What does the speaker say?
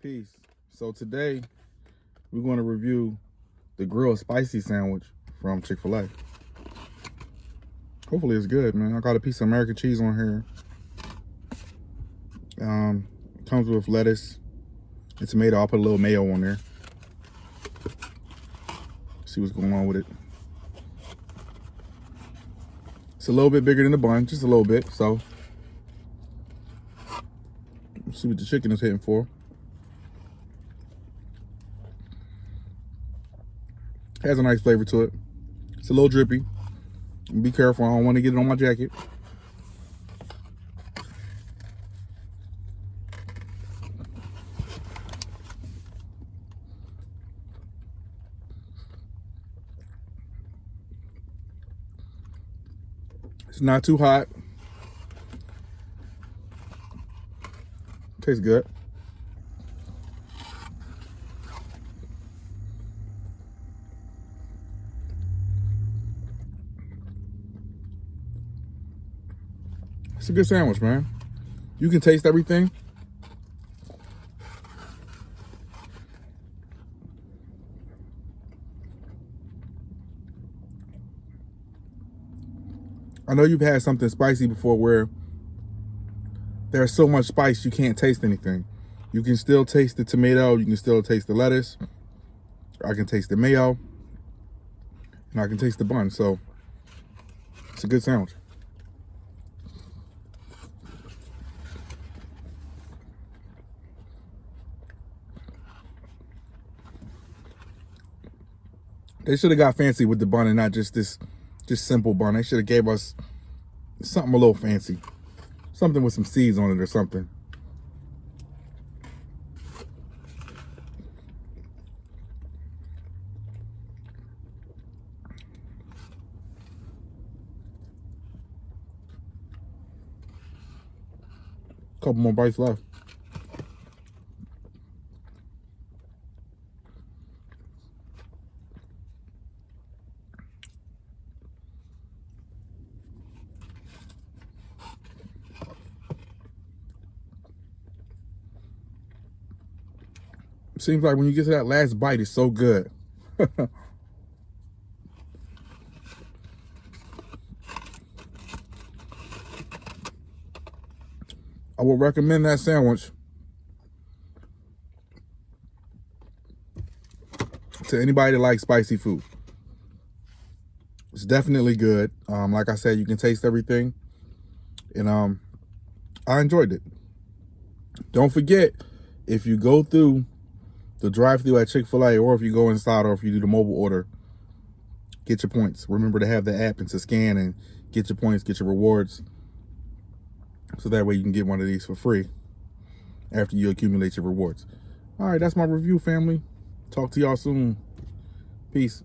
Peace. So today we're going to review the grilled spicy sandwich from Chick-fil-A. Hopefully it's good, man. I got a piece of American cheese on here. Comes with lettuce and tomato. I'll put a little mayo on there. See what's going on with it. It's a little bit bigger than the bun, just a little bit. So let's see what the chicken is hitting for. Has a nice flavor to it. It's a little drippy. Be careful, I don't want to get it on my jacket. It's not too hot. Tastes good. It's a good sandwich, man. You can taste everything. I know you've had something spicy before where there's so much spice you can't taste anything. You can still taste the tomato, you can still taste the lettuce. I can taste the mayo, and I can taste the bun, so it's a good sandwich. They should have got fancy with the bun and not just this simple bun. They should have gave us something a little fancy. Something with some seeds on it or something. Couple more bites left. Seems like when you get to that last bite, it's so good. I would recommend that sandwich to anybody that likes spicy food. It's definitely good. Like I said, you can taste everything. And I enjoyed it. Don't forget, if you go through the drive-thru at Chick-fil-A, or if you go inside, or if you do the mobile order, get your points. Remember to have the app and to scan and get your points, get your rewards. So that way you can get one of these for free after you accumulate your rewards. All right, that's my review, family. Talk to y'all soon. Peace.